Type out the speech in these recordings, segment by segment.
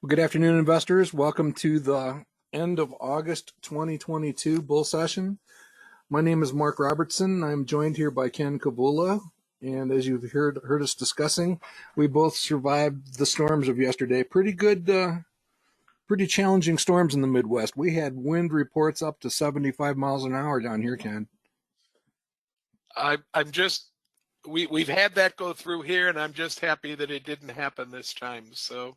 Well, good afternoon, investors. Welcome to the end of August 2022 bull session. My name is Mark Robertson. I'm joined here by Ken Kavula. And as you've heard us discussing, we both survived the storms of yesterday. Pretty good, pretty challenging storms in the Midwest. We had wind reports up to 75 miles an hour down here, Ken. I'm just we've had that go through here, and I'm just happy that it didn't happen this time. So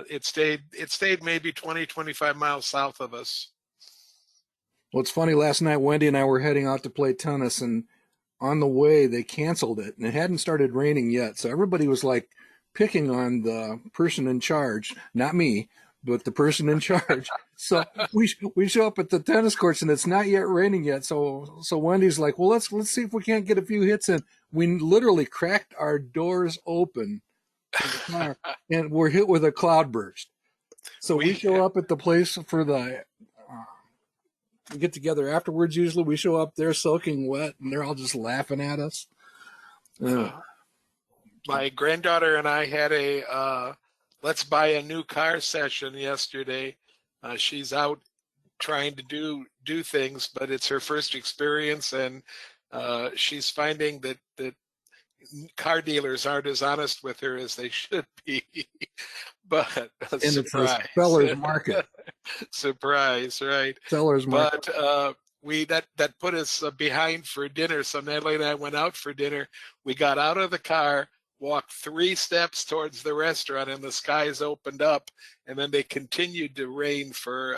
it stayed maybe 20-25 miles south of us. Well, it's funny. Last night, Wendy and I were heading out to play tennis, and on the way, they canceled it, and it hadn't started raining yet. So everybody was like picking on the person in charge, not me, but the person in charge. So we show up at the tennis courts, and it's not yet raining yet. So Wendy's like, well, let's see if we can't get a few hits in. We literally cracked our doors open to the car, and we're hit with a cloudburst. So we show up at the place for the get together afterwards. Usually we show up there soaking wet, and they're all just laughing at us. My granddaughter and I had a let's buy a new car session yesterday. She's out trying to do things, but it's her first experience, and she's finding that car dealers aren't as honest with her as they should be. But and it's a seller's market. Surprise, right? Seller's market. But that put us behind for dinner. So Natalie and I went out for dinner. We got out of the car, walked 3 steps towards the restaurant, and the skies opened up. And then they continued to rain for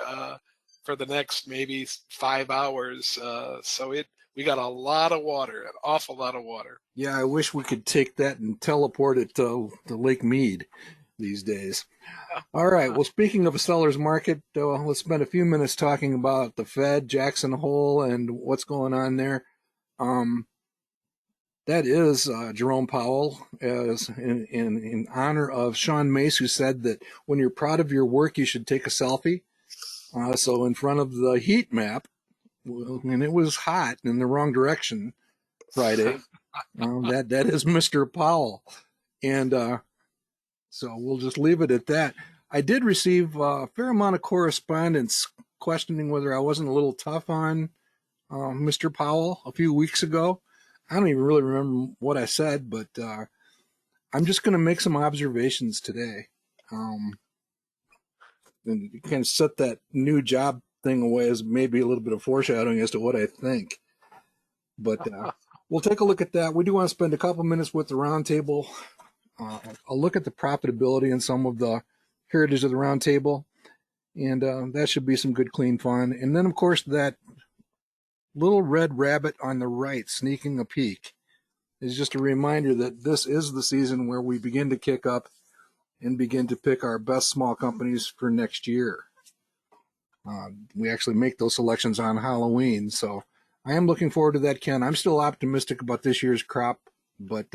the next maybe 5 hours. So we got a lot of water, an awful lot of water. Yeah, I wish we could take that and teleport it to Lake Mead these days. All right. Well, speaking of a seller's market, let's spend a few minutes talking about the Fed, Jackson Hole, and what's going on there. That is Jerome Powell, as in honor of Sean Mace, who said that when you're proud of your work, you should take a selfie. So in front of the heat map, and it was hot in the wrong direction Friday. That is Mr. Powell. And so we'll just leave it at that. I did receive a fair amount of correspondence questioning whether I wasn't a little tough on Mr. Powell a few weeks ago. I don't even really remember what I said, but I'm just going to make some observations today. And you kind of set that new job thing away as maybe a little bit of foreshadowing as to what I think. But we'll take a look at that. We do want to spend a couple minutes with the roundtable. I'll look at the profitability and some of the heritage of the roundtable, and that should be some good, clean fun. And then, of course, that little red rabbit on the right sneaking a peek is just a reminder that this is the season where we begin to kick up and begin to pick our best small companies for next year. We actually make those selections on Halloween, so I am looking forward to that, Ken. I'm still optimistic about this year's crop, but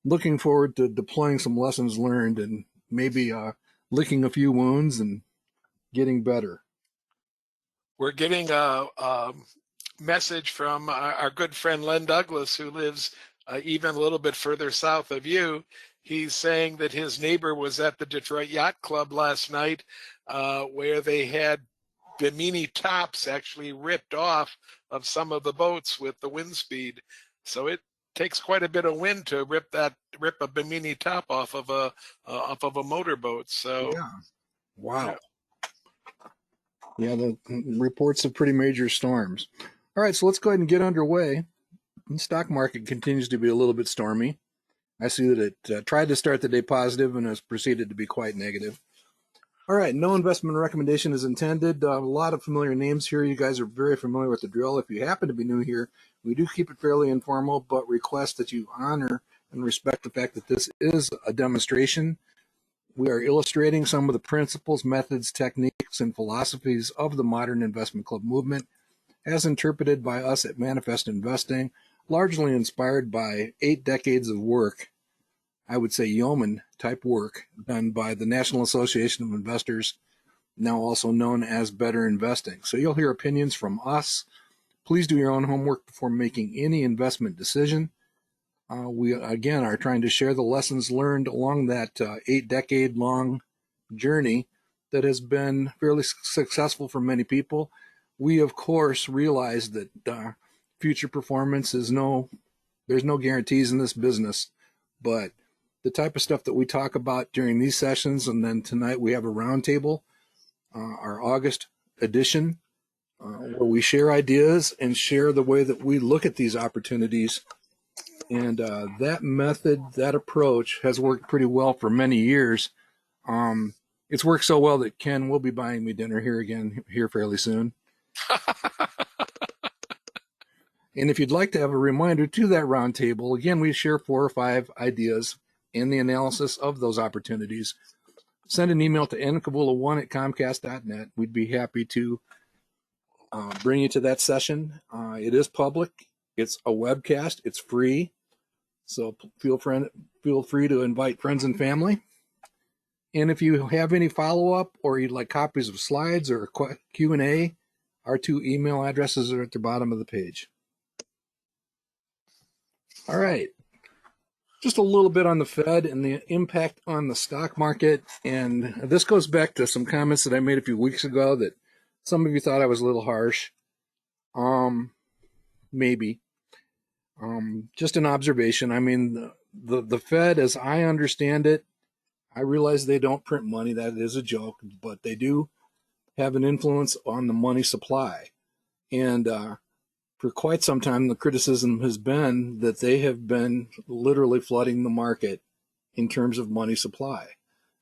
looking forward to deploying some lessons learned and maybe licking a few wounds and getting better. We're getting a message from our good friend Len Douglas, who lives even a little bit further south of you. He's saying that his neighbor was at the Detroit Yacht Club last night, where they had Bimini tops actually ripped off of some of the boats with the wind speed. So it takes quite a bit of wind to rip a Bimini top off of a motorboat. So yeah. Wow. Yeah, the reports of pretty major storms. All right, so let's go ahead and get underway. The stock market continues to be a little bit stormy. I see that it tried to start the day positive and has proceeded to be quite negative. All right, no investment recommendation is intended. A lot of familiar names here. You guys are very familiar with the drill. If you happen to be new here, we do keep it fairly informal, but request that you honor and respect the fact that this is a demonstration. We are illustrating some of the principles, methods, techniques, and philosophies of the modern investment club movement as interpreted by us at Manifest Investing, largely inspired by 8 decades of work, I would say yeoman type work, done by the National Association of Investors, now also known as Better Investing. So you'll hear opinions from us. Please do your own homework before making any investment decision. We, again, are trying to share the lessons learned along that 8-decade-long journey that has been fairly successful for many people. We, of course, realize that future performance is there's no guarantees in this business, but the type of stuff that we talk about during these sessions, and then tonight we have a roundtable, our August edition, where we share ideas and share the way that we look at these opportunities. And that method, that approach has worked pretty well for many years. It's worked so well that Ken will be buying me dinner here fairly soon. And if you'd like to have a reminder to that roundtable, again, we share 4 or 5 ideas in the analysis of those opportunities. Send an email to nkavula1@comcast.net. We'd be happy to bring you to that session. It is public. It's a webcast. It's free. So feel free to invite friends and family. And if you have any follow-up or you'd like copies of slides or Q&A, our 2 email addresses are at the bottom of the page. All right. Just a little bit on the Fed and the impact on the stock market. And this goes back to some comments that I made a few weeks ago that some of you thought I was a little harsh. Maybe. Just an observation. I mean, the Fed, as I understand it, I realize they don't print money. That is a joke, but they do have an influence on the money supply. And for quite some time, the criticism has been that they have been literally flooding the market in terms of money supply.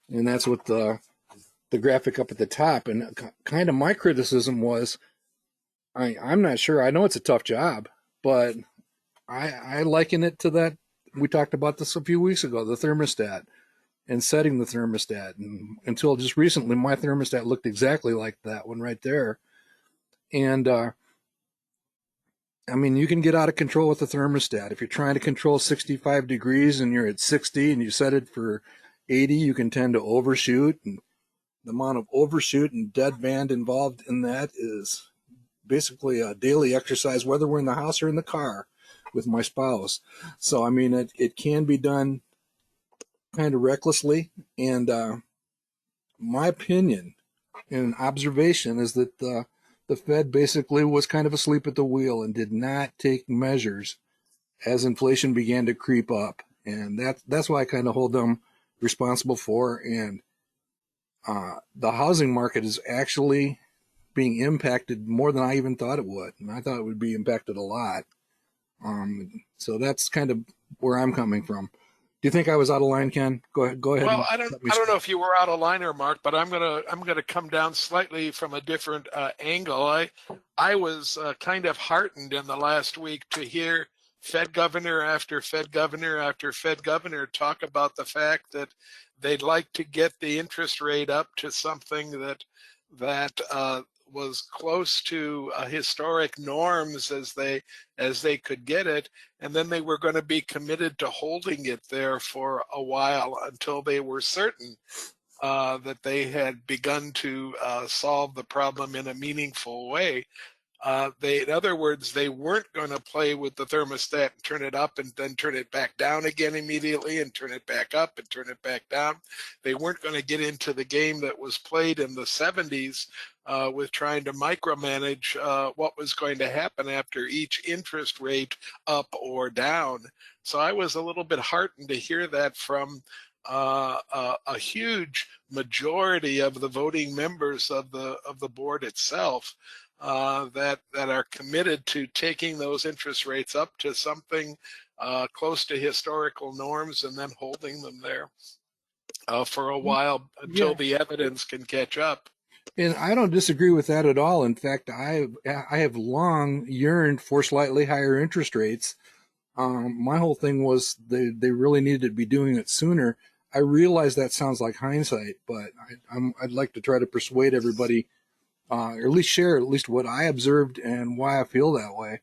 And that's what the graphic up at the top. And kind of my criticism was, I'm not sure. I know it's a tough job, but I liken it to that. We talked about this a few weeks ago, the thermostat and setting the thermostat. And until just recently, my thermostat looked exactly like that one right there. And I mean, you can get out of control with the thermostat. If you're trying to control 65 degrees and you're at 60 and you set it for 80, you can tend to overshoot. And the amount of overshoot and deadband involved in that is basically a daily exercise, whether we're in the house or in the car with my spouse. So, I mean, it can be done kind of recklessly. And my opinion and observation is that the Fed basically was kind of asleep at the wheel and did not take measures as inflation began to creep up. And that's why I kind of hold them responsible for. And the housing market is actually being impacted more than I even thought it would. And I thought it would be impacted a lot. So that's kind of where I'm coming from. Do you think I was out of line, Ken? Go ahead. Well, I don't know if you were out of line or Mark, but I'm gonna come down slightly from a different angle. I was kind of heartened in the last week to hear Fed governor after Fed governor after Fed governor talk about the fact that they'd like to get the interest rate up to something that was close to historic norms as they could get it, and then they were going to be committed to holding it there for a while until they were certain that they had begun to solve the problem in a meaningful way. In other words, they weren't going to play with the thermostat and turn it up and then turn it back down again immediately and turn it back up and turn it back down. They weren't going to get into the game that was played in the 70s with trying to micromanage what was going to happen after each interest rate up or down. So I was a little bit heartened to hear that from a huge majority of the voting members of the board itself. That are committed to taking those interest rates up to something close to historical norms and then holding them there for a while until the evidence can catch up. And I don't disagree with that at all. In fact, I have long yearned for slightly higher interest rates. My whole thing was they really needed to be doing it sooner. I realize that sounds like hindsight, but I'd like to try to persuade everybody, or at least share at least what I observed and why I feel that way.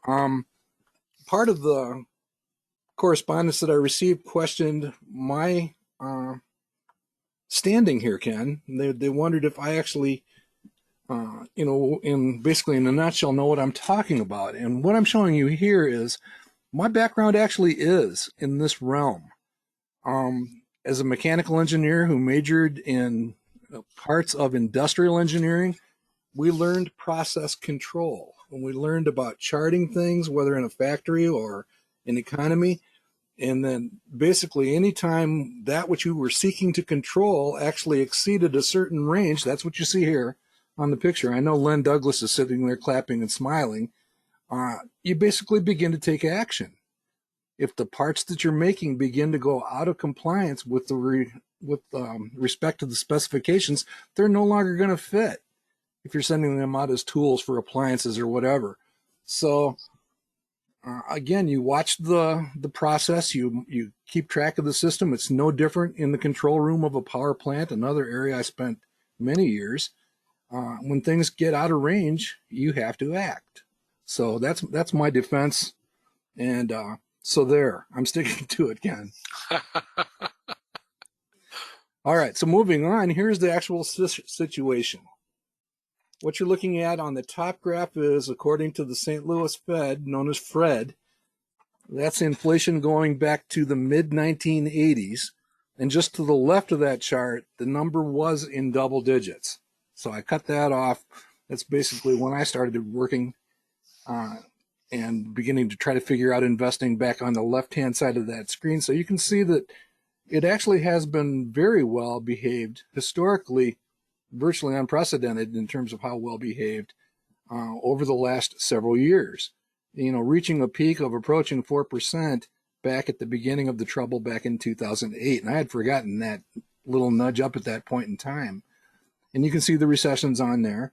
Part of the correspondence that I received questioned my standing here, Ken. They wondered if I actually, basically in a nutshell, know what I'm talking about. And what I'm showing you here is my background actually is in this realm. as a mechanical engineer who majored in parts of industrial engineering, we learned process control. When we learned about charting things, whether in a factory or an economy, and then basically anytime that which you were seeking to control actually exceeded a certain range, that's what you see here on the picture. I know Len Douglas is sitting there clapping and smiling. You basically begin to take action. If the parts that you're making begin to go out of compliance with respect to the specifications, they're no longer going to fit if you're sending them out as tools for appliances or whatever. So again, you watch the process, you keep track of the system. It's no different in the control room of a power plant, another area I spent many years. When things get out of range, you have to act. So that's my defense. And so there, I'm sticking to it, Ken. All right, so moving on, here's the actual situation. What you're looking at on the top graph is, according to the St. Louis Fed, known as Fred, that's inflation going back to the mid-1980s. And just to the left of that chart, the number was in double digits. So I cut that off. That's basically when I started working and beginning to try to figure out investing back on the left-hand side of that screen. So you can see that it actually has been very well behaved, historically virtually unprecedented in terms of how well behaved over the last several years. You know, reaching a peak of approaching 4% back at the beginning of the trouble back in 2008. And I had forgotten that little nudge up at that point in time. And you can see the recessions on there.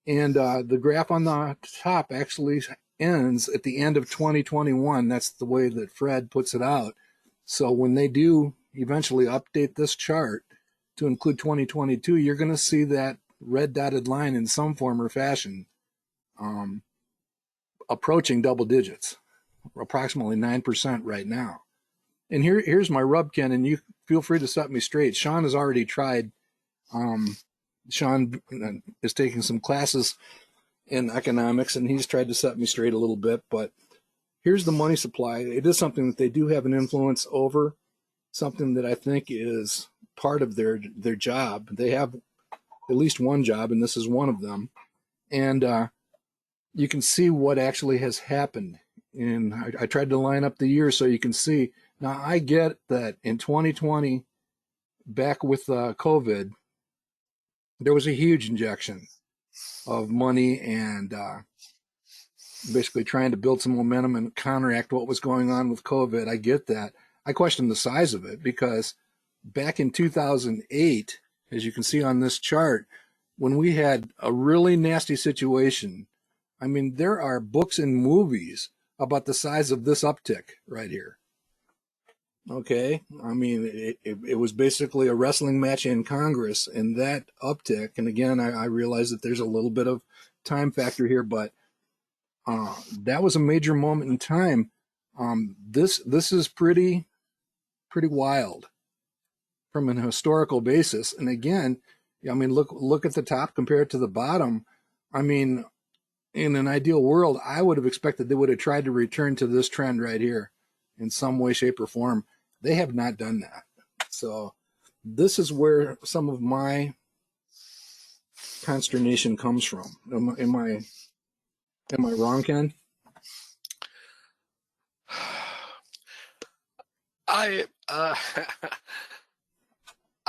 And the graph on the top actually ends at the end of 2021. That's the way that Fred puts it out. So when they do eventually update this chart to include 2022, you're going to see that red dotted line in some form or fashion approaching double digits, approximately 9% right now. And here's my rub, Ken, and you feel free to set me straight. Sean has already tried. Sean is taking some classes in economics, and he's tried to set me straight a little bit. But here's the money supply. It is something that they do have an influence over, something that I think is part of their job. They have at least one job, and this is one of them. And you can see what actually has happened. And I tried to line up the years so you can see. Now, I get that in 2020, back with COVID, there was a huge injection of money and basically trying to build some momentum and counteract what was going on with COVID. I get that. I question the size of it because back in 2008, as you can see on this chart, when we had a really nasty situation, I mean, there are books and movies about the size of this uptick right here. Okay, I mean, it was basically a wrestling match in Congress, and that uptick. And again, I realize that there's a little bit of time factor here, but that was a major moment in time. This is pretty wild from an historical basis. And again, I mean, look at the top compared to the bottom. I mean, in an ideal world, I would have expected they would have tried to return to this trend right here in some way, shape, or form. They have not done that. So this is where some of my consternation comes from. Am I wrong, Ken? I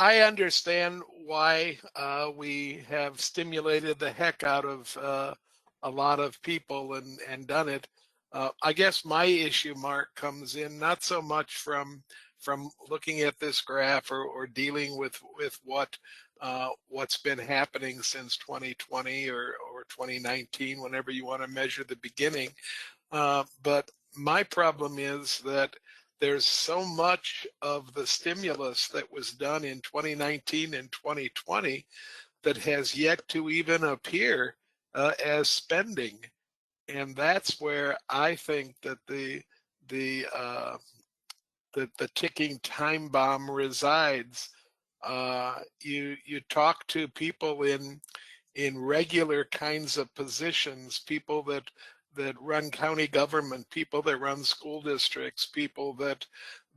I understand why we have stimulated the heck out of a lot of people and done it. I guess my issue, Mark, comes in not so much from looking at this graph or dealing with what's been happening since 2020 or 2019, whenever you want to measure the beginning. But my problem is that there's so much of the stimulus that was done in 2019 and 2020 that has yet to even appear as spending. And that's where I think that the ticking time bomb resides. You talk to people in regular kinds of positions, people that run county government, people that run school districts, people that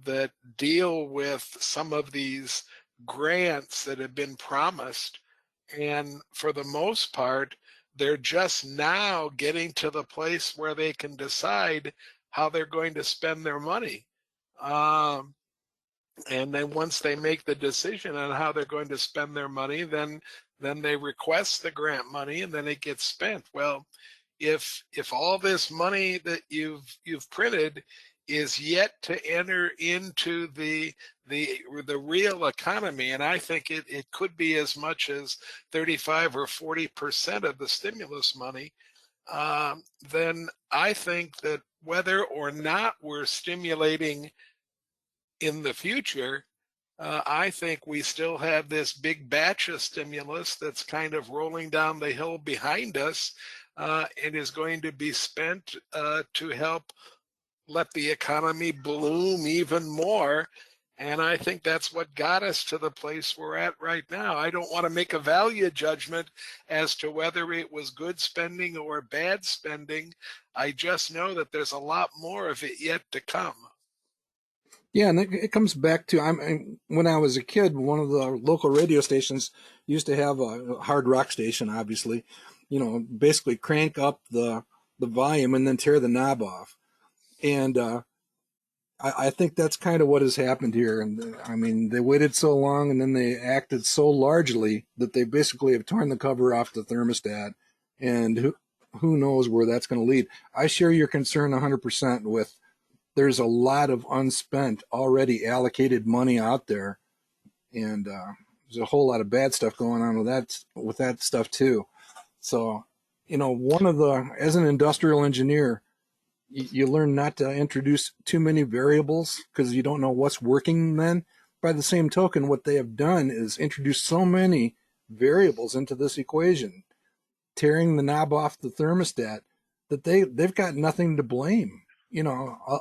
that deal with some of these grants that have been promised. And for the most part, they're just now getting to the place where they can decide how they're going to spend their money. And then once they make the decision on how they're going to spend their money, then they request the grant money, and then it gets spent. Well, if all this money that you've printed is yet to enter into the real economy, and I think it could be as much as 35 or 40% of the stimulus money, then I think that whether or not we're stimulating in the future, I think we still have this big batch of stimulus that's kind of rolling down the hill behind us, and is going to be spent to help let the economy bloom even more. And I think that's what got us to the place we're at right now. I don't want to make a value judgment as to whether it was good spending or bad spending. I just know that there's a lot more of it yet to come. Yeah, and it comes back to when I was a kid, one of the local radio stations used to have a hard rock station, obviously, basically crank up the volume and then tear the knob off. And I think that's kind of what has happened here. And I mean, they waited so long and then they acted so largely that they basically have torn the cover off the thermostat. And who knows where that's going to lead. I share your concern 100% with. There's a lot of unspent, already allocated money out there, and there's a whole lot of bad stuff going on with that stuff too. So, as an industrial engineer, you learn not to introduce too many variables because you don't know what's working then. By the same token, what they have done is introduce so many variables into this equation, tearing the knob off the thermostat, that they've got nothing to blame.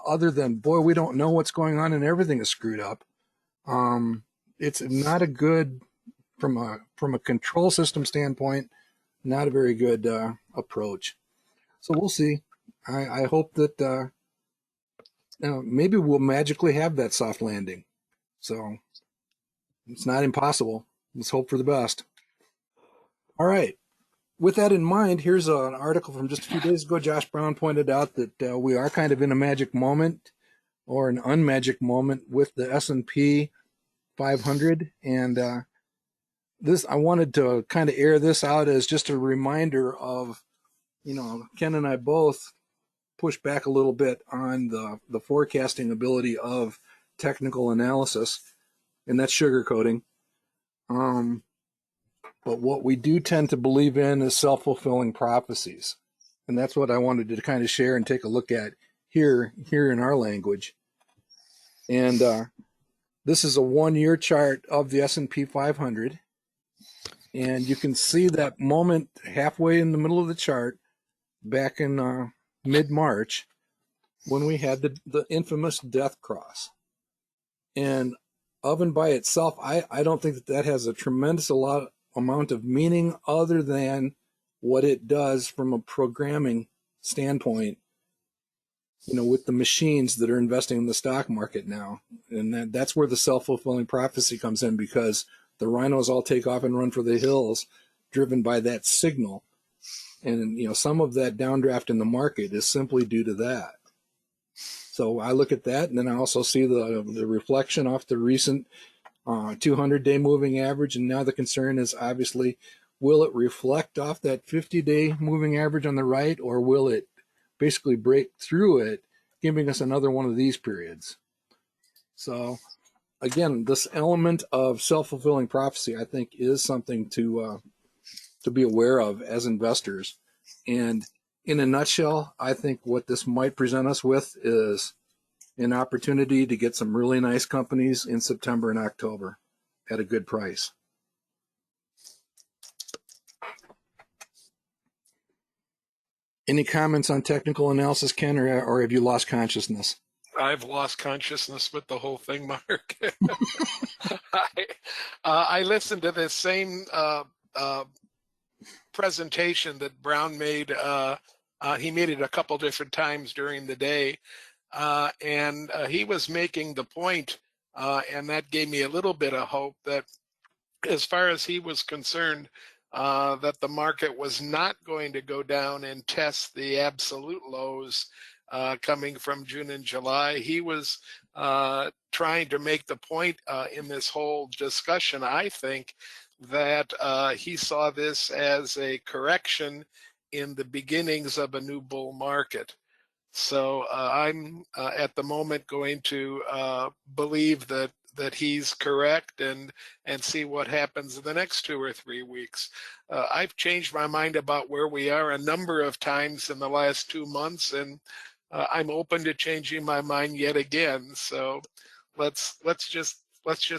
Other than, boy, we don't know what's going on and everything is screwed up. It's not a good, from a control system standpoint, not a very good approach. So we'll see. I hope that maybe we'll magically have that soft landing. So it's not impossible. Let's hope for the best. All right. With that in mind, here's an article from just a few days ago. Josh Brown pointed out that we are kind of in a magic moment, or an unmagic moment, with the S&P 500. And I wanted to kind of air this out as just a reminder of, Ken and I both push back a little bit on the forecasting ability of technical analysis, and that's sugarcoating. But what we do tend to believe in is self-fulfilling prophecies. And that's what I wanted to kind of share and take a look at here in our language. And this is a 1-year chart of the S&P 500. And you can see that moment halfway in the middle of the chart back in mid-March when we had the infamous death cross. And of and by itself, I don't think that has a tremendous amount of meaning other than what it does from a programming standpoint, with the machines that are investing in the stock market now. And that's where the self-fulfilling prophecy comes in, because the rhinos all take off and run for the hills driven by that signal. And, some of that downdraft in the market is simply due to that. So I look at that, and then I also see the reflection off the recent 200-day moving average, and now the concern is obviously, will it reflect off that 50-day moving average on the right, or will it basically break through it, giving us another one of these periods? So again, this element of self-fulfilling prophecy, I think, is something to be aware of as investors. And in a nutshell, I think what this might present us with is an opportunity to get some really nice companies in September and October at a good price. Any comments on technical analysis, Ken, or have you lost consciousness? I've lost consciousness with the whole thing, Mark. I listened to this same presentation that Brown made. He made it a couple different times during the day. and he was making the point, and that gave me a little bit of hope that as far as he was concerned, that the market was not going to go down and test the absolute lows coming from June and July. He was trying to make the point in this whole discussion, I think, that he saw this as a correction in the beginnings of a new bull market. So I'm at the moment going to believe that he's correct and see what happens in the next 2 or 3 weeks. I've changed my mind about where we are a number of times in the last 2 months, and I'm open to changing my mind yet again. So let's just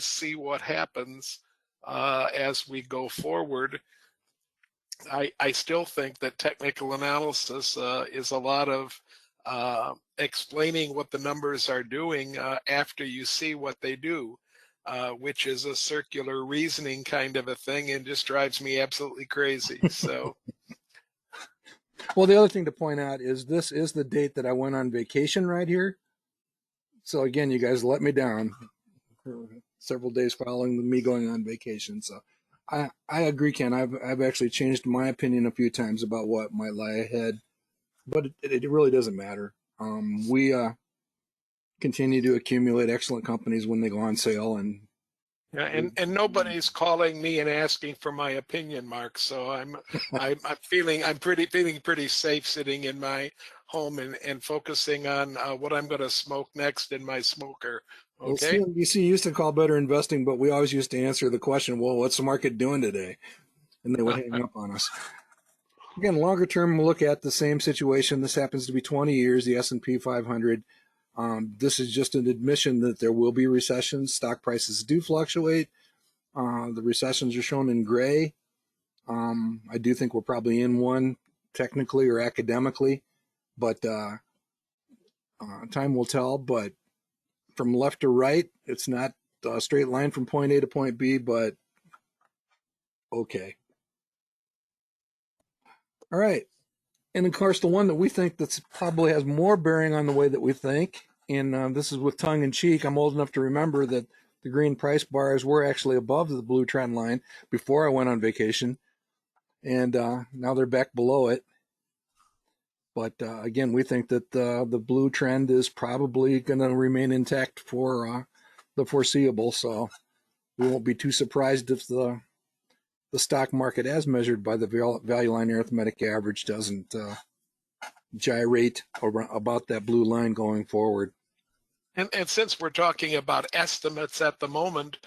see what happens as we go forward. I still think that technical analysis is a lot of explaining what the numbers are doing after you see what they do, which is a circular reasoning kind of a thing and just drives me absolutely crazy. So, Well, the other thing to point out is this is the date that I went on vacation right here. So again, you guys let me down for several days following me going on vacation. So I agree, Ken. I've actually changed my opinion a few times about what might lie ahead, but it really doesn't matter. We continue to accumulate excellent companies when they go on sale, and yeah, and nobody's calling me and asking for my opinion, Mark. So I'm feeling pretty safe sitting in my home and focusing on what I'm going to smoke next in my smoker. well, Okay. CNBC used to call better investing, but we always used to answer the question, well, what's the market doing today? And they would hang up on us. Again, longer term, we'll look at the same situation. This happens to be 20 years, the S&P 500. This is just an admission that there will be recessions. Stock prices do fluctuate. The recessions are shown in gray. I do think we're probably in one technically or academically, but time will tell. But from left to right, it's not a straight line from point A to point B, but okay. All right. And of course, the one that we think that's probably has more bearing on the way that we think, and this is with tongue in cheek. I'm old enough to remember that the green price bars were actually above the blue trend line before I went on vacation, and now they're back below it. But again, we think that the blue trend is probably going to remain intact for the foreseeable. So we won't be too surprised if the stock market, as measured by the value line arithmetic average, doesn't gyrate about that blue line going forward. And since we're talking about estimates at the moment,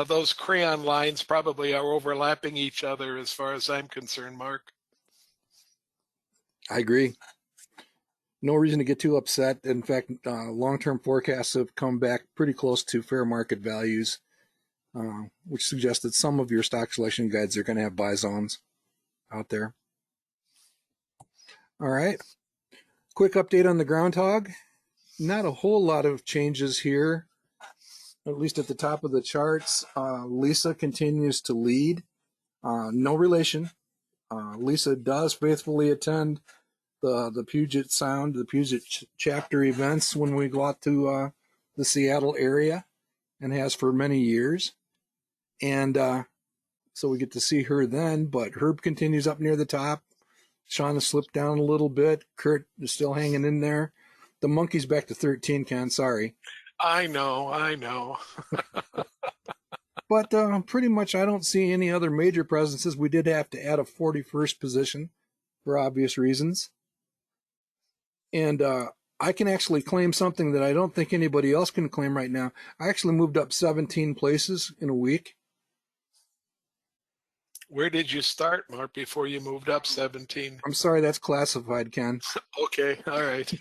those crayon lines probably are overlapping each other as far as I'm concerned, Mark. I agree. No reason to get too upset. In fact, long-term forecasts have come back pretty close to fair market values, which suggests that some of your stock selection guides are going to have buy zones out there. All right. Quick update on the groundhog. Not a whole lot of changes here, at least at the top of the charts. Lisa continues to lead. No relation. Lisa does faithfully attend the Puget Sound, the Puget chapter events when we go out to the Seattle area, and has for many years. And so we get to see her then, but Herb continues up near the top. Sean has slipped down a little bit. Kurt is still hanging in there. The monkey's back to 13, Ken. Sorry. I know. But pretty much I don't see any other major presences. We did have to add a 41st position for obvious reasons. And I can actually claim something that I don't think anybody else can claim right now. I actually moved up 17 places in a week. Where did you start, Mark, before you moved up 17? I'm sorry, that's classified, Ken. Okay, all right.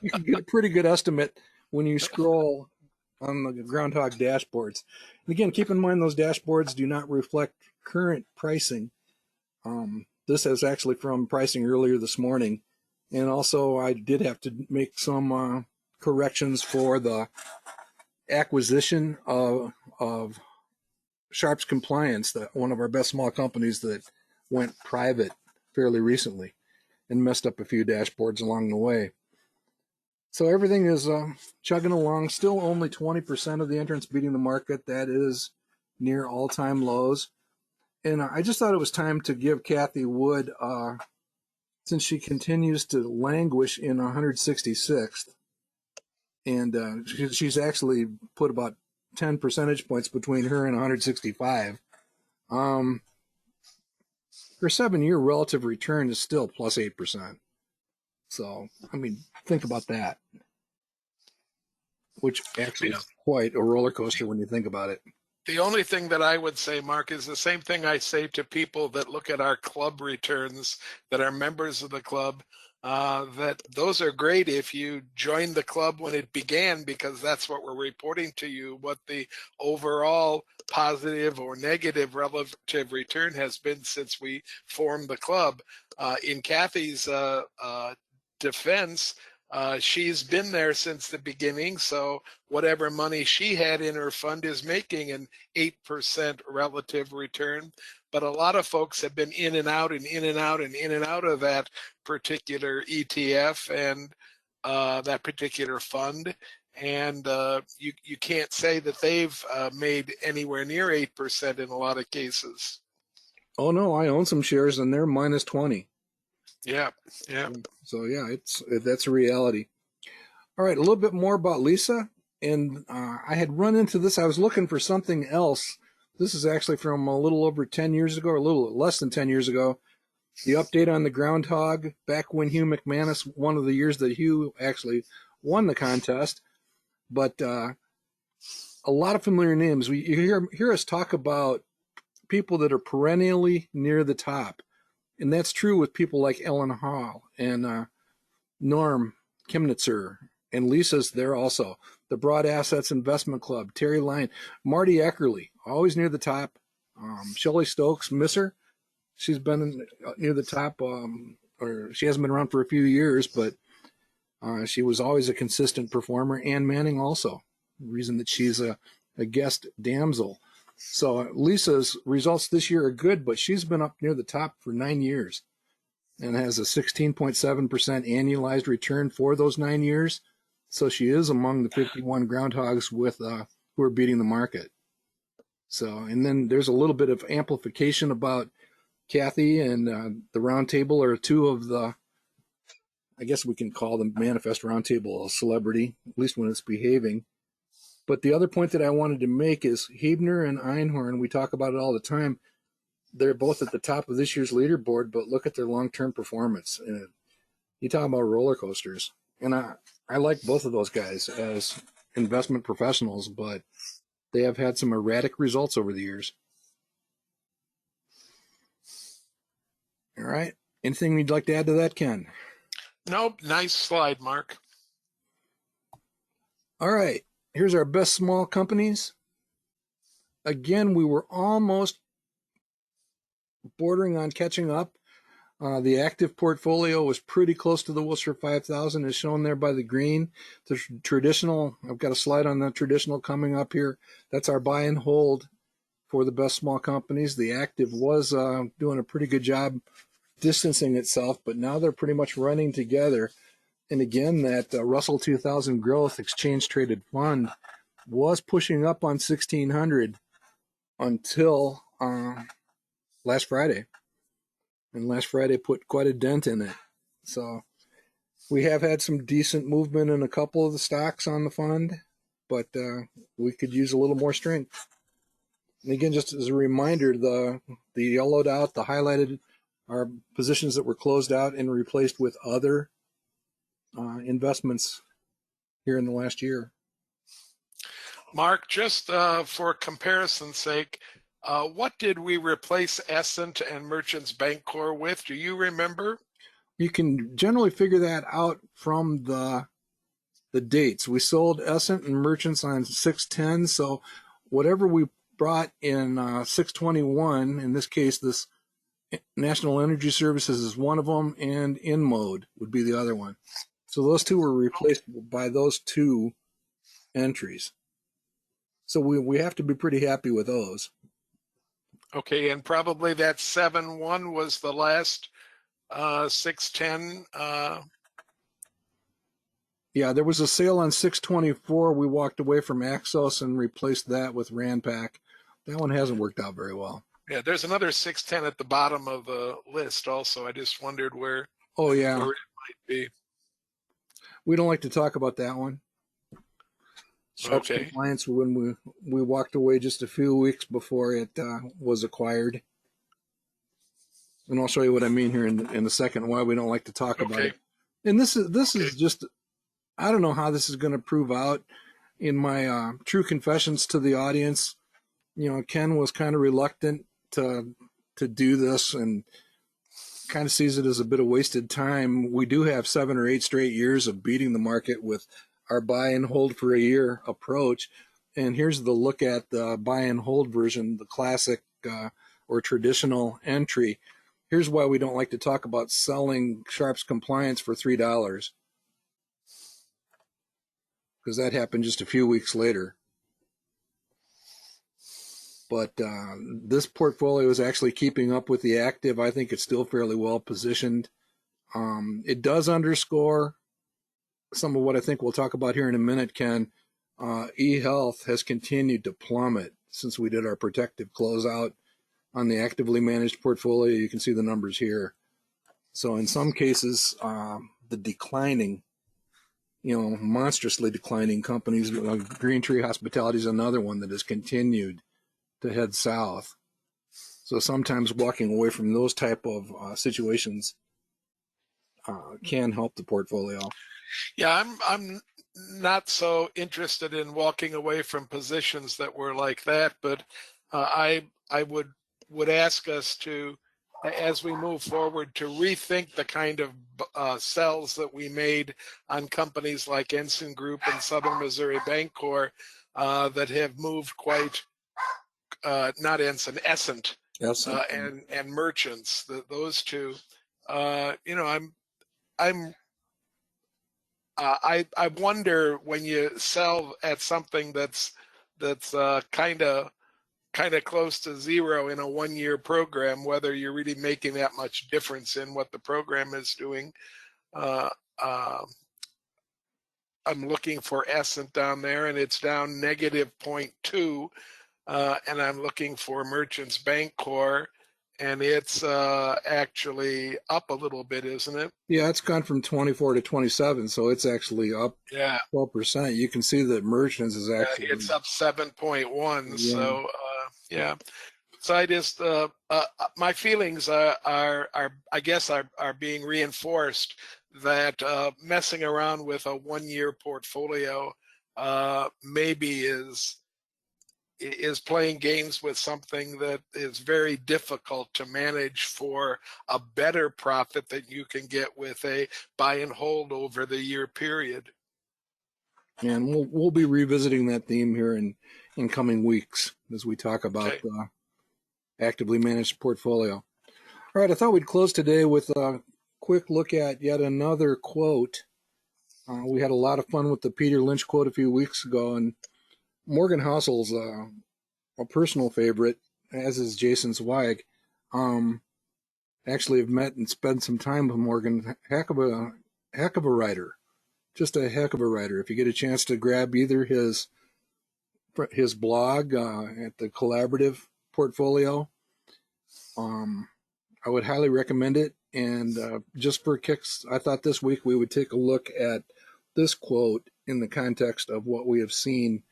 You can get a pretty good estimate when you scroll on the groundhog dashboards. And again, keep in mind those dashboards do not reflect current pricing. This is actually from pricing earlier this morning. And also I did have to make some corrections for the acquisition of Sharps Compliance, one of our best small companies that went private fairly recently and messed up a few dashboards along the way. So everything is chugging along. Still only 20% of the entrants beating the market. That is near all-time lows. And I just thought it was time to give Kathy Wood, since she continues to languish in 166th, and she's actually put about 10 percentage points between her and 165. Her 7-year relative return is still plus 8%. So, I mean, think about that, which actually is quite a roller coaster when you think about it. The only thing that I would say, Mark, is the same thing I say to people that look at our club returns, that are members of the club, that those are great if you joined the club when it began, because that's what we're reporting to you, what the overall positive or negative relative return has been since we formed the club. In Kathy's defense, she's been there since the beginning, so whatever money she had in her fund is making an 8% relative return. But a lot of folks have been in and out and in and out and in and out of that particular ETF and that particular fund. And you can't say that they've made anywhere near 8% in a lot of cases. Oh no, I own some shares and they're minus 20. Yeah, yeah. So yeah, that's a reality. All right, a little bit more about Lisa. And I had run into this. I was looking for something else. This is actually from a little over 10 years ago, or a little less than 10 years ago. The update on the groundhog back when Hugh McManus, one of the years that Hugh actually won the contest. But a lot of familiar names. You hear us talk about people that are perennially near the top. And that's true with people like Ellen Hall and Norm Kimnitzer, and Lisa's there also. The Broad Assets Investment Club, Terry Lyon, Marty Eckerly, always near the top. Shelley Stokes, miss her. She's been near the top, or she hasn't been around for a few years, but she was always a consistent performer. Ann Manning also, the reason that she's a guest damsel. So Lisa's results this year are good, but she's been up near the top for 9 years and has a 16.7% annualized return for those 9 years. So she is among the 51 groundhogs with who are beating the market. So, and then there's a little bit of amplification about Kathy, and the roundtable are two of the, I guess we can call the Manifest Roundtable a celebrity, at least when it's behaving. But the other point that I wanted to make is Hebner and Einhorn, we talk about it all the time. They're both at the top of this year's leaderboard, but look at their long-term performance. And you talk about roller coasters. And I like both of those guys as investment professionals, but they have had some erratic results over the years. All right. Anything you'd like to add to that, Ken? Nope. Nice slide, Mark. All right. Here's our best small companies. Again, we were almost bordering on catching up. The active portfolio was pretty close to the Wilshire 5000, as shown there by the green. The traditional, I've got a slide on the traditional coming up here. That's our buy and hold for the best small companies. The active was doing a pretty good job distancing itself, but now they're pretty much running together. And again, that Russell 2000 Growth Exchange Traded Fund was pushing up on 1600 until last Friday. And last Friday put quite a dent in it. So we have had some decent movement in a couple of the stocks on the fund, but we could use a little more strength. And again, just as a reminder, the yellowed out, the highlighted are positions that were closed out and replaced with other investments here in the last year. Mark, just for comparison's sake, what did we replace Essent and Merchants Bancorp with? Do you remember? You can generally figure that out from the dates. We sold Essent and Merchants on 6/10, so whatever we brought in 6/21, in this case, this National Energy Services is one of them, and InMode would be the other one. So those two were replaced by those two entries. So we have to be pretty happy with those. Okay, and probably that 7/1 was the last 6/10. Yeah, there was a sale on 624. We walked away from Axos and replaced that with Ranpak. That one hasn't worked out very well. Yeah, there's another 610 at the bottom of the list also. I just wondered where Oh, yeah. it might be. We don't like to talk about that one. Sharps Okay. Compliance, when we walked away just a few weeks before it was acquired. And I'll show you what I mean here in a second, why we don't like to talk about it. And this is just, I don't know how this is going to prove out. In my true confessions to the audience, Ken was kind of reluctant to do this and kind of sees it as a bit of wasted time. We do have 7 or 8 straight years of beating the market with our buy and hold for a year approach. And here's the look at the buy and hold version, the classic or traditional entry. Here's why we don't like to talk about selling Sharps Compliance for $3, because that happened just a few weeks later. But this portfolio is actually keeping up with the active. I think it's still fairly well positioned. It does underscore some of what I think we'll talk about here in a minute, Ken. eHealth has continued to plummet since we did our protective closeout on the actively managed portfolio. You can see the numbers here. So in some cases, the declining, monstrously declining companies, Green Tree Hospitality is another one that has continued to head south. So sometimes walking away from those type of situations can help the portfolio. Yeah, I'm not so interested in walking away from positions that were like that, but I would ask us to, as we move forward, to rethink the kind of sells that we made on companies like Ensign Group and Southern Missouri Bancorp that have moved quite. Not Ensign, Essent, and Merchants. Those two. I wonder when you sell at something that's kind of close to zero in a 1-year program, whether you're really making that much difference in what the program is doing. Uh, uh, I'm looking for Essent down there, and it's down -0.2. And I'm looking for Merchants Bancorp, and it's actually up a little bit, isn't it? Yeah, it's gone from 24 to 27, so it's actually up 12%. You can see that Merchants is actually it's up 7.1. Yeah. So yeah. So I just my feelings are I guess are being reinforced that messing around with a 1-year portfolio maybe is playing games with something that is very difficult to manage for a better profit that you can get with a buy and hold over the year period. And we'll be revisiting that theme here in coming weeks as we talk about actively managed portfolio. All right, I thought we'd close today with a quick look at yet another quote. We had a lot of fun with the Peter Lynch quote a few weeks ago, and Morgan Housel's a personal favorite, as is Jason Zweig. Actually have met and spent some time with Morgan. Heck of a writer. Just a heck of a writer. If you get a chance to grab either his blog at the Collaborative Portfolio, I would highly recommend it. And just for kicks, I thought this week we would take a look at this quote in the context of what we have seen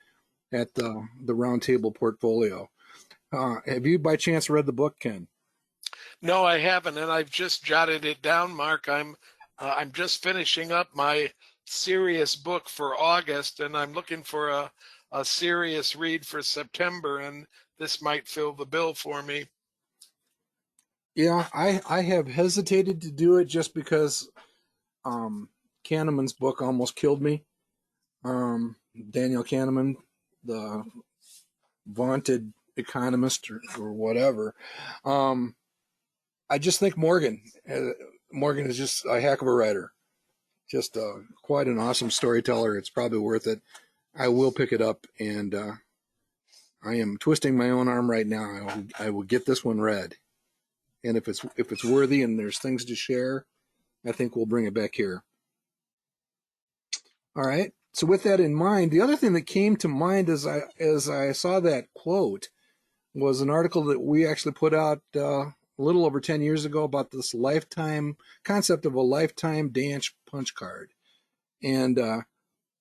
at the Roundtable Portfolio. Have you by chance read the book, Ken? No, I haven't, and I've just jotted it down, Mark. I'm just finishing up my serious book for August, and I'm looking for a serious read for September, and this might fill the bill for me. Yeah, I have hesitated to do it just because Kahneman's book almost killed me. Daniel Kahneman, the vaunted economist or whatever. I just think Morgan is just a heck of a writer. Just quite an awesome storyteller. It's probably worth it. I will pick it up, and I am twisting my own arm right now. I will get this one read, and if it's worthy and there's things to share, I think we'll bring it back here. All right. So with that in mind, the other thing that came to mind as I saw that quote was an article that we actually put out a little over 10 years ago about this lifetime concept of a lifetime dance punch card. And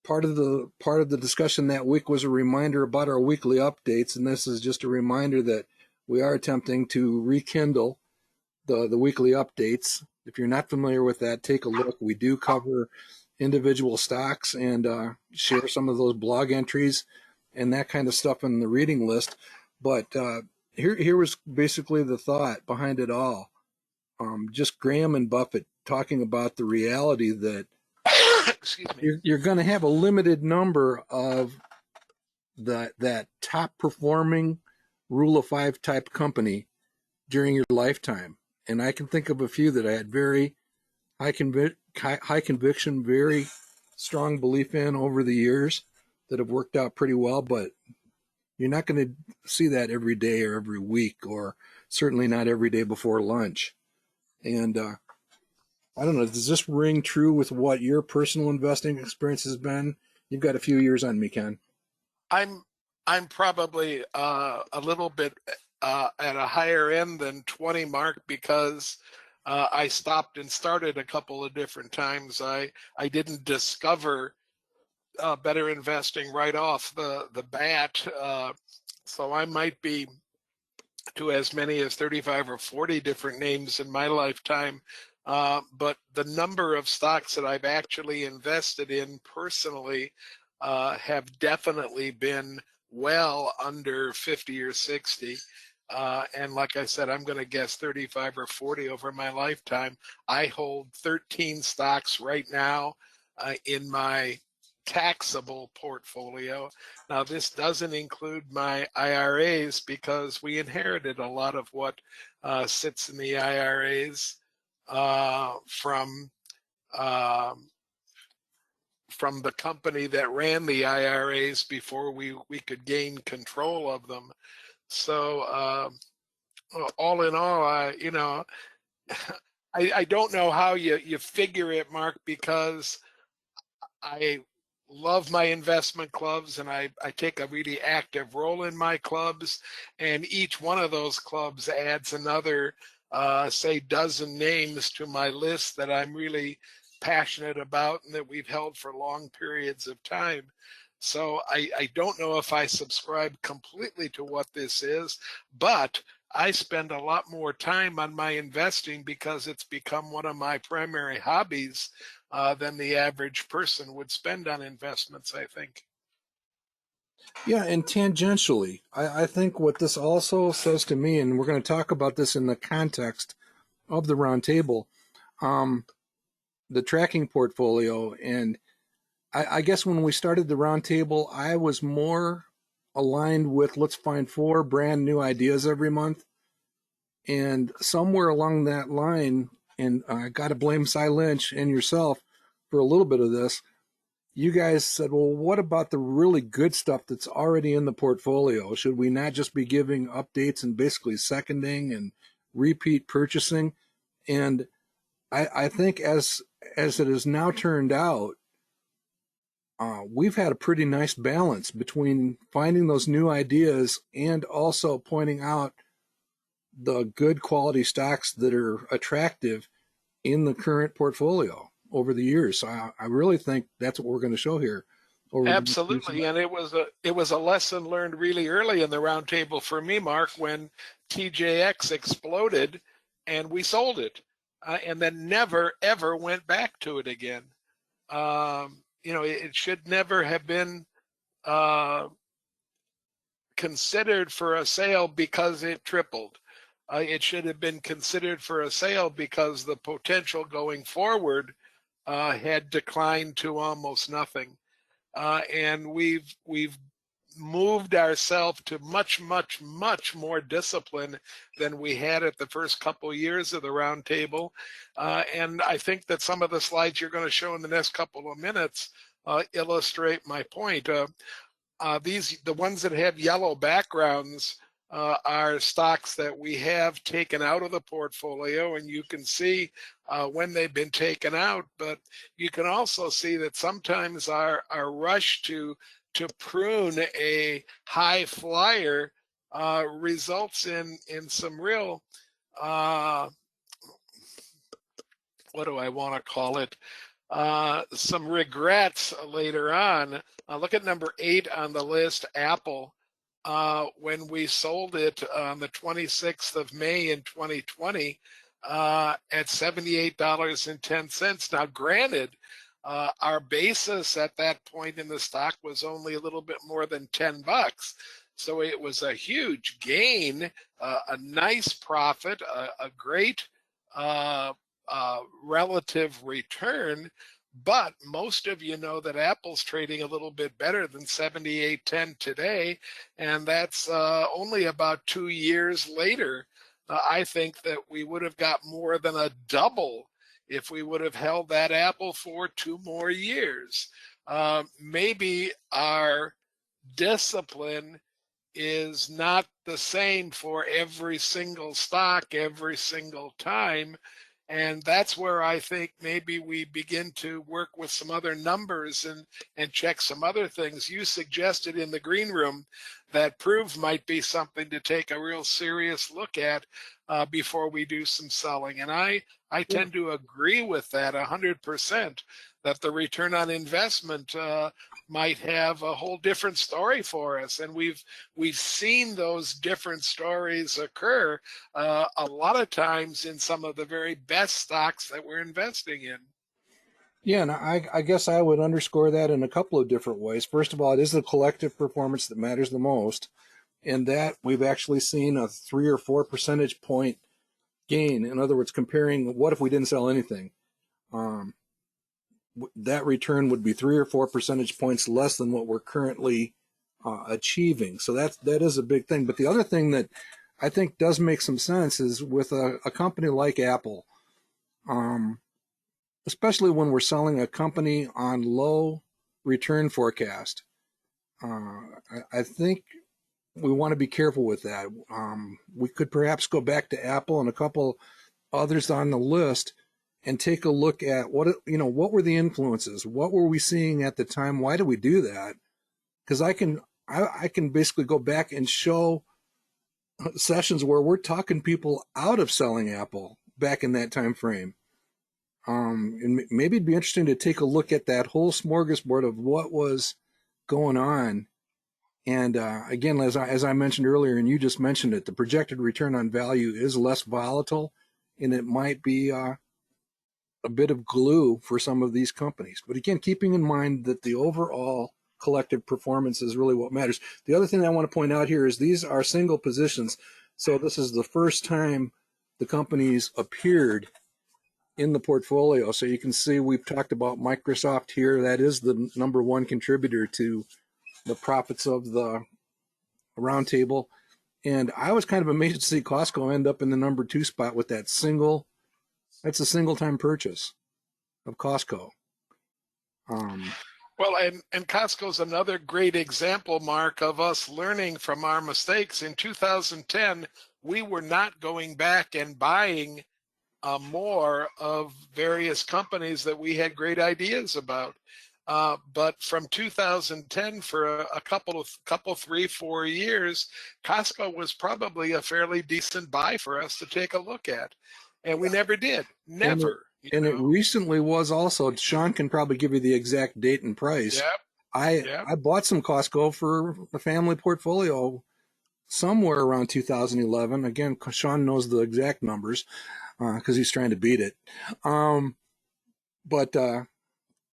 part of the discussion that week was a reminder about our weekly updates, and this is just a reminder that we are attempting to rekindle the weekly updates. If you're not familiar with that, take a look. We do cover individual stocks and share some of those blog entries and that kind of stuff in the reading list. But here was basically the thought behind it all. Just Graham and Buffett talking about the reality that Excuse me. you're going to have a limited number of that top performing rule of five type company during your lifetime. And I can think of a few that I had very high conviction, very strong belief in over the years that have worked out pretty well. But you're not going to see that every day or every week, or certainly not every day before lunch. And I don't know, does this ring true with what your personal investing experience has been? You've got a few years on me, Ken. I'm I'm probably a little bit at a higher end than 20, Mark, because I stopped and started a couple of different times. I didn't discover better investing right off the bat. So I might be to as many as 35 or 40 different names in my lifetime. But the number of stocks that I've actually invested in personally have definitely been well under 50 or 60. And like I said, I'm going to guess 35 or 40 over my lifetime. I hold 13 stocks right now in my taxable portfolio. Now, this doesn't include my IRAs because we inherited a lot of what sits in the IRAs from the company that ran the IRAs before we could gain control of them. So all in all, I don't know how you figure it, Mark, because I love my investment clubs and I take a really active role in my clubs, and each one of those clubs adds another say dozen names to my list that I'm really passionate about and that we've held for long periods of time. So I don't know if I subscribe completely to what this is, but I spend a lot more time on my investing because it's become one of my primary hobbies than the average person would spend on investments, I think. Yeah, and tangentially, I think what this also says to me, and we're going to talk about this in the context of the roundtable, the tracking portfolio. And I guess when we started the roundtable, I was more aligned with let's find four brand new ideas every month. And somewhere along that line, and I got to blame Cy Lynch and yourself for a little bit of this, you guys said, well, what about the really good stuff that's already in the portfolio? Should we not just be giving updates and basically seconding and repeat purchasing? And I think as it has now turned out, we've had a pretty nice balance between finding those new ideas and also pointing out the good quality stocks that are attractive in the current portfolio over the years. So I really think that's what we're going to show here over the years. Absolutely, and it was a lesson learned really early in the roundtable for me, Mark, when TJX exploded, and we sold it, and then never ever went back to it again. It should never have been considered for a sale because it tripled. It should have been considered for a sale because the potential going forward had declined to almost nothing. And we've moved ourselves to much more discipline than we had at the first couple of years of the roundtable. And I think that some of the slides you're going to show in the next couple of minutes illustrate my point. The ones that have yellow backgrounds are stocks that we have taken out of the portfolio, and you can see when they've been taken out. But you can also see that sometimes our rush to prune a high flyer results in some real what do I want to call it? Some regrets later on. Look at number 8 on the list, Apple. When we sold it on the 26th of May in 2020 at $78.10. Now, granted, our basis at that point in the stock was only a little bit more than $10. So it was a huge gain, a nice profit, a great relative return. But most of you know that Apple's trading a little bit better than 78.10 today, and that's only about 2 years later. I think that we would have got more than a double if we would have held that Apple for 2 more years. Maybe our discipline is not the same for every single stock every single time. And that's where I think maybe we begin to work with some other numbers and check some other things. You suggested in the green room that Prove might be something to take a real serious look at before we do some selling. And I tend to agree with that 100%, that the return on investment might have a whole different story for us. And we've seen those different stories occur a lot of times in some of the very best stocks that we're investing in. Yeah, and I guess I would underscore that in a couple of different ways. First of all, it is the collective performance that matters the most, and that we've actually seen a 3 or 4 percentage point gain. In other words, comparing what if we didn't sell anything, that return would be 3 or 4 percentage points less than what we're currently achieving. So that is a big thing. But the other thing that I think does make some sense is with a company like Apple, especially when we're selling a company on low return forecast. I think we want to be careful with that. We could perhaps go back to Apple and a couple others on the list and take a look at what were the influences? What were we seeing at the time? Why do we do that? Because I can basically go back and show sessions where we're talking people out of selling Apple back in that time frame. And maybe it'd be interesting to take a look at that whole smorgasbord of what was going on. And again, as I mentioned earlier, and you just mentioned it, the projected return on value is less volatile, and it might be a bit of glue for some of these companies. But again, keeping in mind that the overall collective performance is really what matters. The other thing I want to point out here is these are single positions. So this is the first time the companies appeared in the portfolio. So you can see we've talked about Microsoft here. That is the number 1 contributor to the profits of the roundtable. And I was kind of amazed to see Costco end up in the number 2 spot with that that's a single time purchase of Costco. Well, and Costco's another great example, Mark, of us learning from our mistakes. In 2010, we were not going back and buying more of various companies that we had great ideas about. But from 2010 for a couple, 3, 4 years, Costco was probably a fairly decent buy for us to take a look at. And we never did. Never. And it recently was also, Sean can probably give you the exact date and price. Yep. I bought some Costco for the family portfolio somewhere around 2011. Again, Sean knows the exact numbers because he's trying to beat it.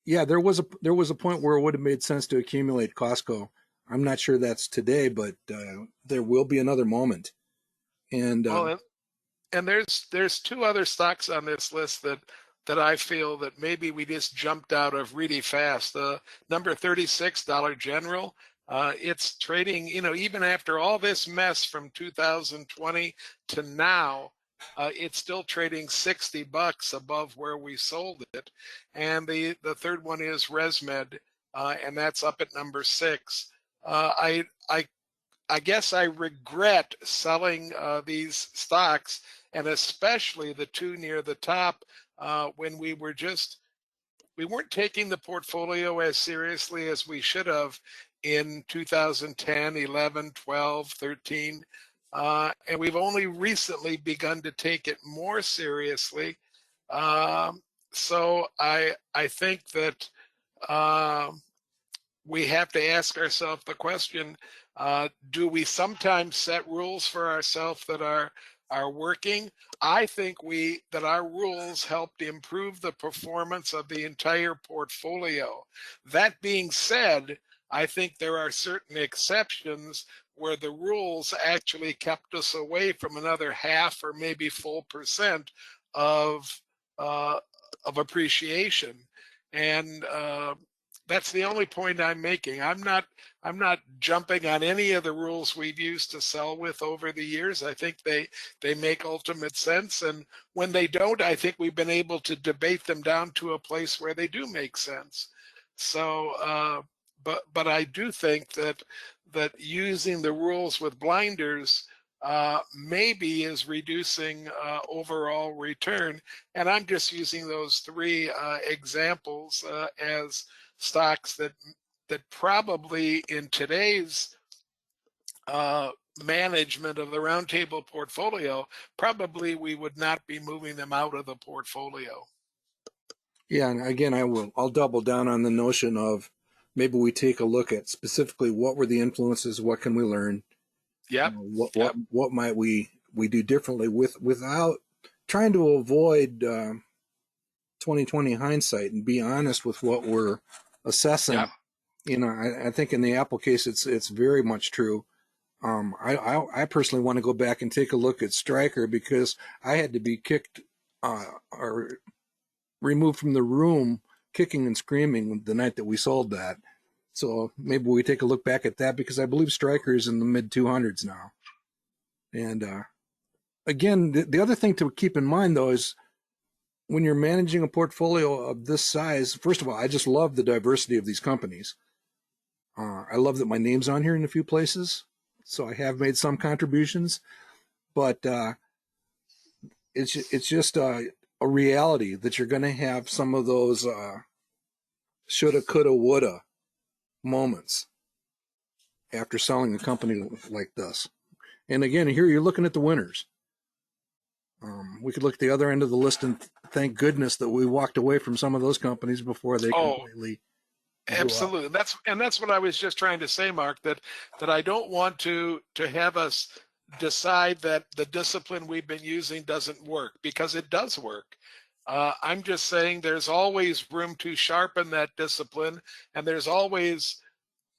Yeah, there was a point where it would have made sense to accumulate Costco. I'm not sure that's today, but there will be another moment. And and there's 2 other stocks on this list that I feel that maybe we just jumped out of really fast. Number 36, Dollar General. It's trading, even after all this mess from 2020 to now, it's still trading $60 above where we sold it. And the third one is ResMed, and that's up at number 6. I I guess I regret selling these stocks, and especially the two near the top, when we weren't taking the portfolio as seriously as we should have in 2010, 11, 12, 13. And we've only recently begun to take it more seriously. So I think that we have to ask ourselves the question, do we sometimes set rules for ourselves that are working? I think that our rules helped improve the performance of the entire portfolio. That being said, I think there are certain exceptions where the rules actually kept us away from another half or maybe full percent of uh, appreciation. And that's the only point I'm making. I'm not jumping on any of the rules we've used to sell with over the years. I think they make ultimate sense, and when they don't, I think we've been able to debate them down to a place where they do make sense. So, but I do think that using the rules with blinders maybe is reducing overall return. And I'm just using those three examples as stocks that probably in today's management of the roundtable portfolio, probably we would not be moving them out of the portfolio. Yeah, and again, I'll double down on the notion of maybe we take a look at specifically what were the influences, what can we learn, Yep. what might we do differently without trying to avoid 2020 hindsight and be honest with what we're assessing. Yep. I think in the Apple case, it's very much true. I personally want to go back and take a look at Stryker because I had to be kicked or removed from the room kicking and screaming the night that we sold that. So maybe we take a look back at that because I believe Stryker is in the mid 200s now. And again, the other thing to keep in mind, though, is when you're managing a portfolio of this size, first of all, I just love the diversity of these companies. I love that my name's on here in a few places. So I have made some contributions, but it's just a reality that you're going to have some of those shoulda, coulda, woulda moments after selling a company like this. And again, here you're looking at the winners. We could look at the other end of the list and thank goodness that we walked away from some of those companies before they completely blew up. Absolutely. That's what I was just trying to say, Mark, that I don't want to have us decide that the discipline we've been using doesn't work, because it does work. I'm just saying there's always room to sharpen that discipline, and there's always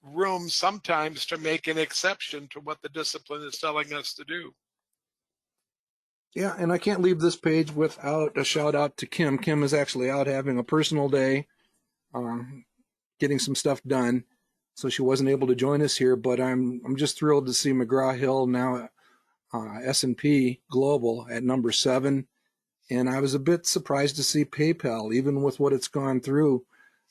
room sometimes to make an exception to what the discipline is telling us to do. Yeah, and I can't leave this page without a shout out to Kim. Kim is actually out having a personal day, getting some stuff done, so she wasn't able to join us here. But I'm just thrilled to see McGraw-Hill now S&P Global at number 7, and I was a bit surprised to see PayPal, even with what it's gone through.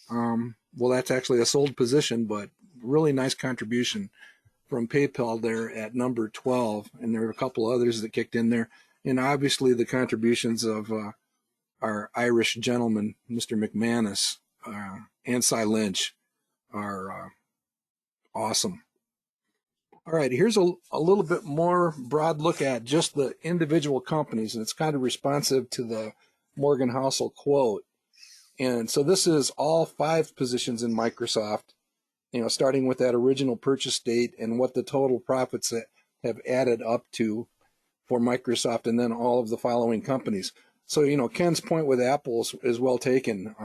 Well, that's actually a sold position, but really nice contribution from PayPal there at number 12, and there are a couple others that kicked in there. And obviously the contributions of our Irish gentleman, Mr. McManus, and Cy Lynch are awesome. All right, here's a little bit more broad look at just the individual companies, and it's kind of responsive to the Morgan Housel quote. And so this is all 5 positions in Microsoft, starting with that original purchase date and what the total profits that have added up to for Microsoft, and then all of the following companies. So, Ken's point with Apple is well taken.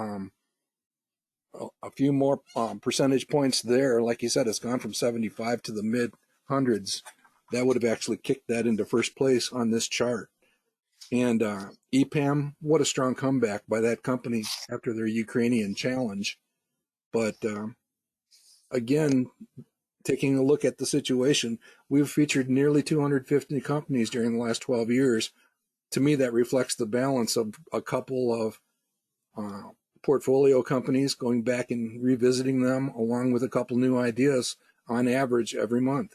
A few more percentage points there. Like you said, it's gone from 75 to the mid hundreds. That would have actually kicked that into first place on this chart. And EPAM, what a strong comeback by that company after their Ukrainian challenge. But again, taking a look at the situation, we've featured nearly 250 companies during the last 12 years. To me, that reflects the balance of a couple of portfolio companies, going back and revisiting them, along with a couple new ideas on average every month.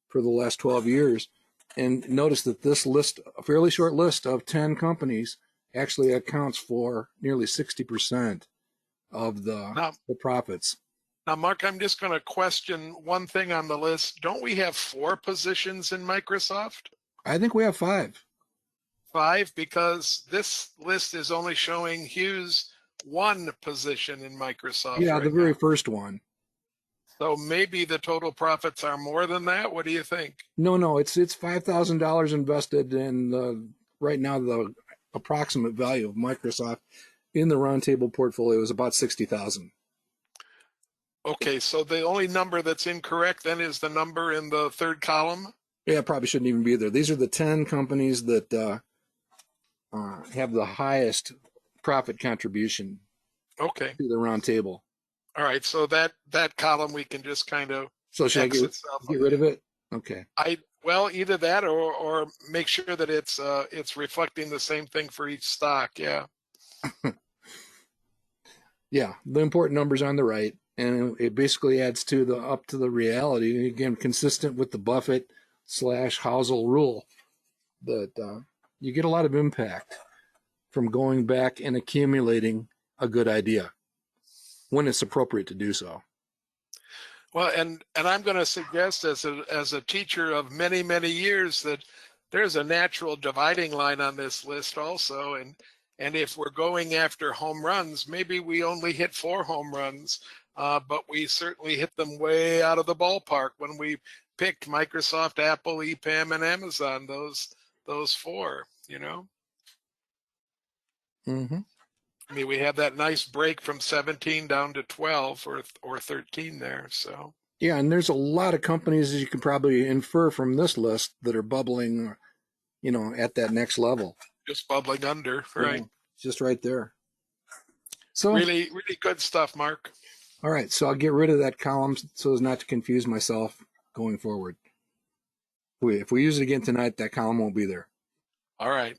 for the last 12 years. And notice that this list, a fairly short list of 10 companies, actually accounts for nearly 60% of Now, the profits. now, Mark, I'm just going to question one thing on the list. Don't we have 4 positions in Microsoft? I think we have 5. 5, because this list is only showing Hughes 1 position in Microsoft Yeah, the right very now. first one. So maybe the total profits are more than that. What do you think? No, it's $5,000 invested, and right now the approximate value of Microsoft in the roundtable portfolio is about 60,000. Okay, so the only number that's incorrect then is the number in the third column? Yeah, probably shouldn't even be there. These are the 10 companies that have the highest profit contribution Okay. to the roundtable. All right, so that column we can just kind of So should I get rid of it? Okay. Well, either that or make sure that it's reflecting the same thing for each stock. Yeah. Yeah, the important numbers on the right, and it basically adds to up to the reality. Again, consistent with the Buffett / Housel rule, that you get a lot of impact from going back and accumulating a good idea when it's appropriate to do so. Well, and I'm going to suggest as a teacher of many, many years that there's a natural dividing line on this list also, and if we're going after home runs, maybe we only hit 4 home runs, but we certainly hit them way out of the ballpark when we picked Microsoft, Apple, EPAM, and Amazon. Those 4, you know. Mm-hmm. I mean, we have that nice break from 17 down to 12 or 13 there. So yeah, and there's a lot of companies, as you can probably infer from this list, that are bubbling, at that next level. just bubbling under, right? Yeah, just right there. So really, really good stuff, Mark. all right, so I'll get rid of that column so as not to confuse myself going forward. If we use it again tonight, that column won't be there. All right.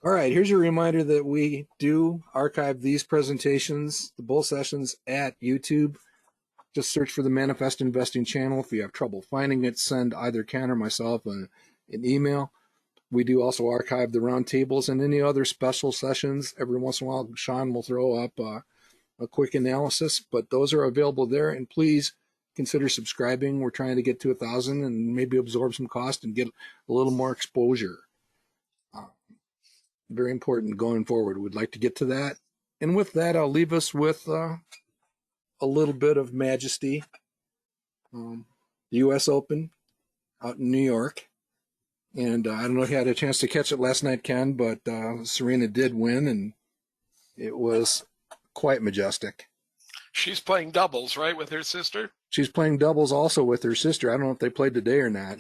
All right, here's your reminder that we do archive these presentations, the bull sessions, at YouTube. Just search for the Manifest Investing channel. If you have trouble finding it, send either Ken or myself an email. We do also archive the roundtables and any other special sessions. Every once in a while, Sean will throw up a quick analysis, but those are available there. And please consider subscribing. We're trying to get to 1,000 and maybe absorb some cost and get a little more exposure. Very important going forward. We'd like to get to that. And with that, I'll leave us with a little bit of majesty. The U.S. Open out in New York. And I don't know if you had a chance to catch it last night, Ken, but Serena did win, and it was quite majestic. She's playing doubles, right, with her sister? She's playing doubles also with her sister. I don't know if they played today or not.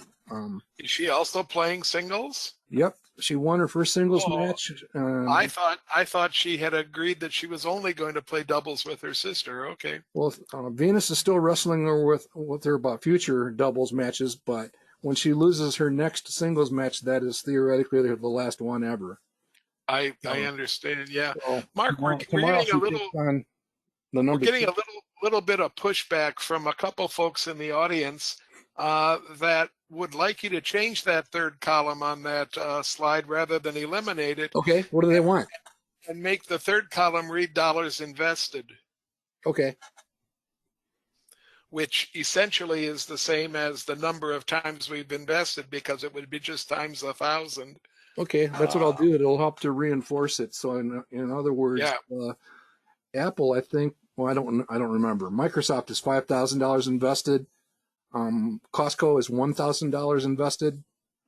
Is she also playing singles? Yep, she won her first singles match. I thought she had agreed that she was only going to play doubles with her sister. Okay. Well, Venus is still wrestling with her about future doubles matches, but when she loses her next singles match, that is theoretically the last one ever. I understand. Yeah, So, Mark, we're tomorrow getting a little bit of pushback from a couple folks in the audience that would like you to change that third column on that slide rather than eliminate it. Okay, what do they want? And make the third column read dollars invested. Okay. Which essentially is the same as the number of times we've invested, because it would be just times 1,000. Okay, that's what I'll do. It'll help to reinforce it. So in other words, yeah. Apple, I think, well, I don't remember. Microsoft is $5,000 invested. Costco is $1,000 invested.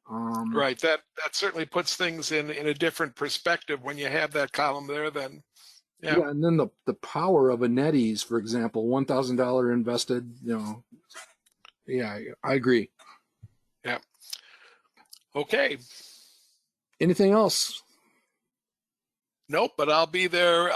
Right. That certainly puts things in a different perspective when you have that column there. Then, yeah. And then the power of a NetEase, for example, $1,000 invested. Yeah, I agree. Yeah. Okay. Anything else? Nope, but I'll be there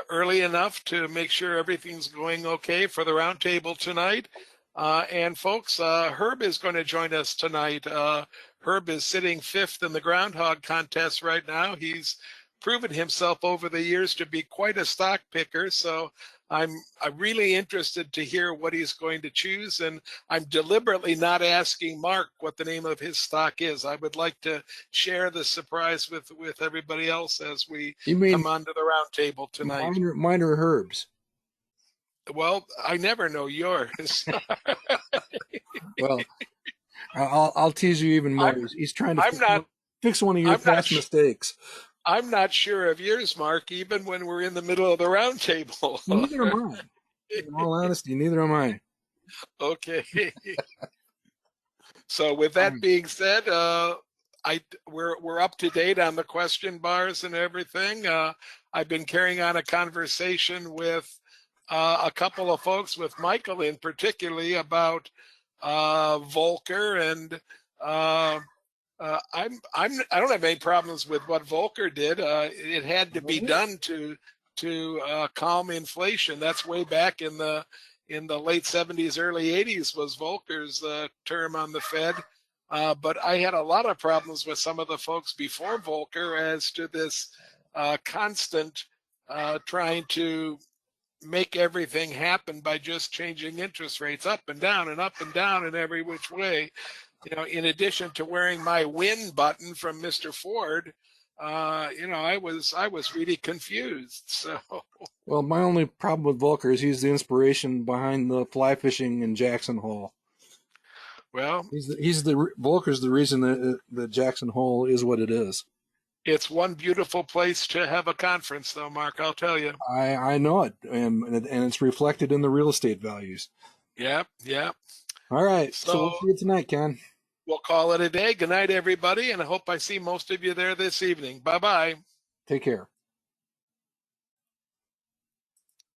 early enough to make sure everything's going okay for the roundtable tonight. And folks, Herb is going to join us tonight. Herb is sitting 5th in the groundhog contest right now. He's proven himself over the years to be quite a stock picker. So I'm really interested to hear what he's going to choose, and I'm deliberately not asking Mark what the name of his stock is. I would like to share the surprise with everybody else as we You mean come onto the round table tonight. minor herbs? Well, I never know yours. Well, I'll tease you even more. I'm He's trying to I'm not fix one of your I'm not past mistakes. I'm not sure of yours, Mark, even when we're in the middle of the round table. Neither am I. In all honesty, neither am I. Okay. So with All that right. being said, we're up to date on the question bars and everything. I've been carrying on a conversation with a couple of folks, with Michael in particularly, about Volcker, and I don't have any problems with what Volcker did. It had to be done to calm inflation. That's way back in the late 70s, early 80s was Volcker's term on the Fed. But I had a lot of problems with some of the folks before Volcker as to this constant trying to make everything happen by just changing interest rates up and down and up and down in every which way. In addition to wearing my win button from Mr. Ford, I was really confused. So, Well, my only problem with Volker is he's the inspiration behind the fly fishing in Jackson Hole. well, Volker's the reason that Jackson Hole is what it is. it's one beautiful place to have a conference, though, Mark. I'll tell you. I know it, and it's reflected in the real estate values. Yeah, yeah. All right, so we'll So see you tonight, Ken. we'll call it a day. Good night, everybody, and I hope I see most of you there this evening. Bye bye. Take care.